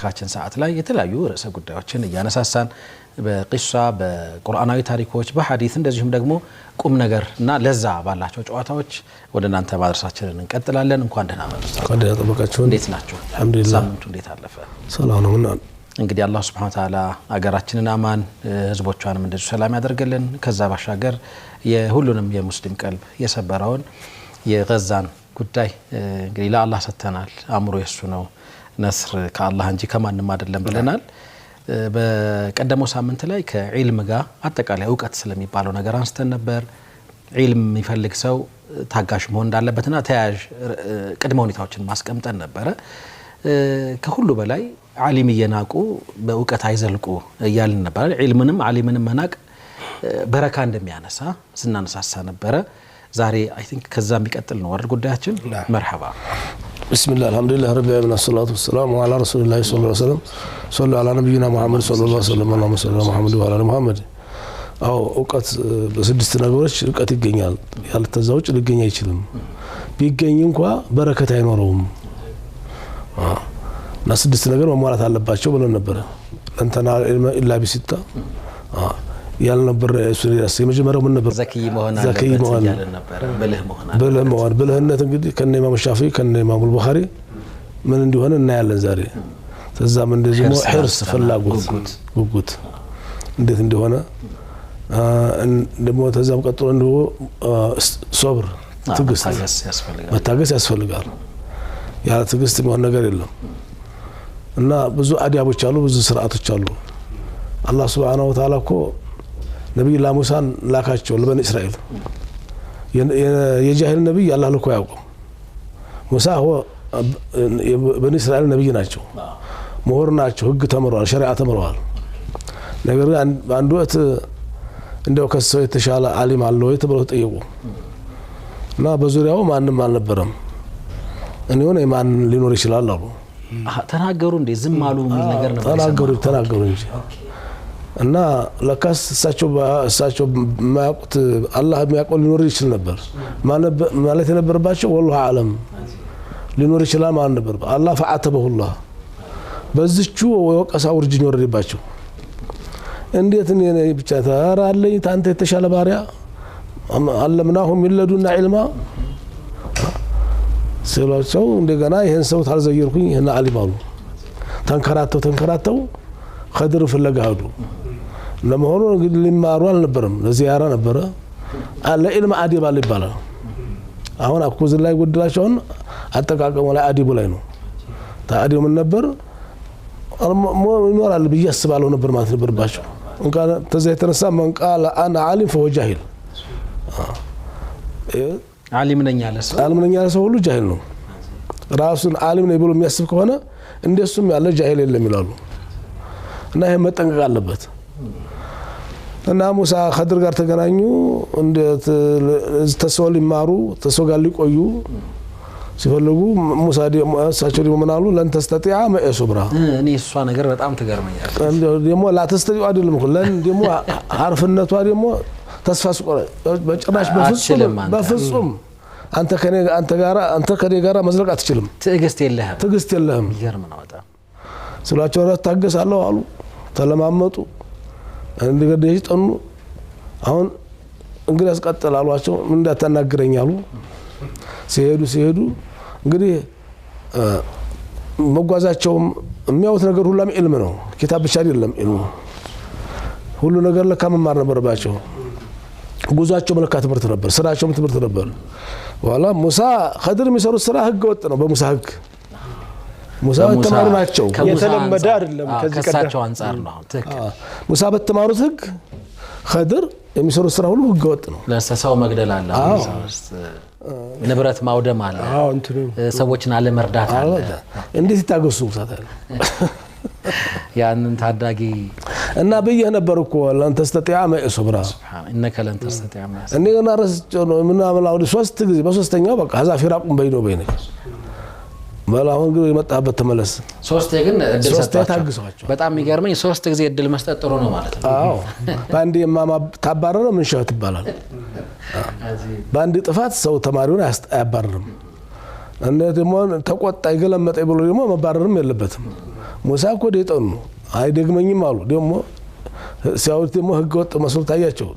ካችን ሰዓት ላይ የተለያዩ ርዕሰ ጉዳዮችን ያነሳሳን በቂሷ በቁርአናዊ ታሪኮች በሐዲስ እንደዚሁም ደግሞ ቁም ነገርና ለዛ ባላቸው ጨዋታዎች ወደናንተ ማድረሳችንን እንቀጥላለን። እንኳን ደህና መጣችሁ። እንኳን ደህና ተበቃችሁ። እንዴት ናችሁ? አልሐምዱሊላህ። ሳምንቱ እንዴት አለፈ? ሰላም ነው። እንግዲህ አላህ Subhanahu Wa Ta'ala አገራችንን አማን ህዝቦቿንም እንደዚህ ሰላም ያደርግልን። ከዛ ባሻገር የሁሉንም የሙስሊም ቀልብ የሰበረውን የጋዛን ጉዳይ እንግዲህ ለአላህ ሰተናል። አምሮ የሱ ነው። ነስር ከአላህ እንጂ ከማንም አይደለም ብለናል። በቀደመው ሳምንት ላይ ከዒልም ጋር አጠቃላይ ዕውቀት ስለሚባለው ነገር አንስተን ነበር። ዒልም የሚፈልግ ሰው ታጋሽ መሆን እንዳለበትና ተያያዥ ቅድመ ሁኔታዎችን ማስቀምጠን ነበረ። ከሁሉ በላይ ዓሊም እየናቁ በዕውቀት አይዘልቁ እያልን ነበር። ዒልምንም ዓሊምንም መናቅ በረካ እንደሚያነሳ ስናነሳሳ ነበረ። ዛሬ አይ ቲንክ ከዛ የሚቀጥል ነው ወርድ ጉዳያችን። መርሐባ بسم الله الحمد لله رب العالمين والصلاه والسلام على رسول الله صلى الله عليه وسلم صلى على نبينا محمد صلى الله عليه وسلم اللهم صل على محمد وعلى ال محمد አው ዕውቀት በስድስት ነገሮች ዕውቀት ይገኛል። ያልተዛውጭ ሊገኝ አይችልም። ቢገኝ እንኳን በረከት አይኖረውም። እና ስድስት ነገር መሟላት አለባቸው ብለን ነበር። እንተና ኢላ ቢሲታ ያል ነበር። እሱ የመጀመሪያው ምን ነበር? ዘኪ መሆን አለበት ያለ ነበር። በልህ መሆን በልህነት እንግዲህ ከነ ኢማም ሻፊዒ ከነ ኢማም አልቡኻሪ ምን እንደሆነ እናያለን ዛሬ። ተዛም እንደዚህ ነው ህርስ ፍላጎት ጉጉት እንዴት እንደሆነ ደግሞ ተዛም ቀጥሎ እንደው ሶብር ትግስት ያስፈልጋል። መታገስ ያስፈልጋል። ያ ትግስት የሚሆን ነገር የለም። እና ብዙ አዲያቦች አሉ፣ ብዙ ስርዓቶች አሉ። አላህ Subhanahu Wa Ta'ala እኮ ነብይ ሙሳን ላካቸው ለበኒ እስራኤል። የጃሂል ነብይ አላህ ልኮ ያውቀው ሙሳ هو በኒ እስራኤል ነብይ ናቸው፣ ምሁር ናቸው፣ ህግ ተምረዋል፣ ሸሪዓ ተምረዋል። ነገር ግን አንድ ወቅት እንደው ከሰው የተሻለ ዓሊም አለ ወይ ተብለው ጠየቁ። እና በዙሪያው ማንም አልነበረም። እኔ ሆነ ማን ሊኖር ይችላል አሉ። ተናገሩ እንዴ? ዝም አሉ ምን ነገር ነበር? ተናገሩ እንጂ እና ለካስ እሳቸው ማያውቁት አላህ የሚያውቀው ሊኖር ይችላል ነበር ማለት የነበረባቸው ወላሂ አለም ሊኖር ይችላል ማለት ነበር። አላህ ፈዓተበሁላህ በዚቹ ወቀሳ ውርጅን ወረደባቸው። እንዴት እኔ ብቻ ታራለኝ ታንተ የተሻለ ባሪያ አለምናሁም ይለዱና ዒልማ ሰላቸው እንደገና ይሄን ሰው ታልዘየርኩኝ እና ዓሊም አሉ። ተንከራተው ኸድር ፍለጋ ሄዱ። ለመሆኑ እንግዲህ ሊማሩ አልነበረም፣ ለዚያራ ነበረ። አለ ኢልም አዲብ አለ ይባላል። አሁን አኩዝ ላይ ጉድላቸውን አጠቃቀሙ ላይ አዲቡ ላይ ነው። ታዲው ምን ነበር ይኖራል ብዬ አስባለሁ ነበር ማለት ነበርባቸው። እንኳን ተዘይ ተነሳ من قال انا عالم فهو جاهل። ዓሊም ነኝ ያለ ሰው ሁሉ ጃሂል ነው። ራሱን ዓሊም ነኝ ብሎ የሚያስብ ከሆነ እንደሱም ያለ ጃሂል የለም ይላሉ። እና ይሄ መጠንቀቅ አለበት። እና ሙሳ ኸድር ጋር ተገናኙ። እንዴት ተሰውል ይማሩ ተሰውጋል ሊቆዩ ሲፈልጉ ሙሳ እሳቸው ደግሞ ምን አሉ? ለን ተስተጢዓ መእሱብራ። እኔ እሷ ነገር በጣም ትገርመኛለች። ደግሞ ላ ተስተጢዓ አይደለም እኮ ለን ደግሞ አርፍነቷ ደግሞ ተስፋ ስቆረ በጭራሽ በፍጹም አንተ ከኔ ጋራ መዝለቅ አትችልም። ትዕግስት የለህም። ይገርም ነው በጣም ስላቸው ራስ ታገሳለሁ አሉ። ተለማመጡ እንደገደይ ጠኑ። አሁን እንግዲህ አስቀጥል አሏቸው። ምን እንዳታናግረኝ አሉ። ሲሄዱ እንግዲህ መጓዛቸውም የሚያዩት ነገር ሁሉም ኢልም ነው። ኪታብ ብቻ አይደለም ኢልሙ። ሁሉ ነገር ለካ መማር ነበረባቸው። ጉዟቸው መልካ ትምህርት ነበር፣ ስራቸውም ትምህርት ነበር። ወላ ሙሳ ኸድር የሚሰሩት ስራ ህግ ወጥ ነው። በሙሳ ህግ ሙሳ ተማሩ ናቸው። የተለመደ አይደለም። ከሳቸው አንፃር ነው። ሙሳ በተማሩት ህግ ኸድር የሚሰሩት ስራ ሁሉ ህግ ወጥ ነው። ለሰው መግደል አለ፣ ንብረት ማውደም አለ፣ ሰዎችን አለ መርዳት አለ። እንዴት ይታገሱ ሙሳታል ያንን ታዳጊ እና በየ ነበር እኮ ለን ተስተጢዓ መእሱብራ انك لن تستطيع ما እንደገና ረስቸው ነው ምን አመላው ሶስት ጊዜ በሶስተኛው በቃ ሀዛ ፊራቁን በይነው በይነክ በላሁን ግን የመጣበት ተመለስ። ሶስት ግን እድል ሰጣቸው። በጣም የሚገርመኝ ሶስት ጊዜ እድል መስጠት ጥሩ ነው ማለት ነው። አዎ ባንዲ ማማ ታባረረ ምን ሸት ይባላል። ባንዲ ጥፋት ሰው ተማሪውን አያባረርም። እንደ ደሞ ተቆጣ ይገለመጠ ብሎ ደሞ መባረርም የለበትም። ሙሳ እኮ ደጠኑ አይደግመኝም አሉ። ደግሞ ሲያዩት ደግሞ ህገ ወጥ መስሎ ታያቸው።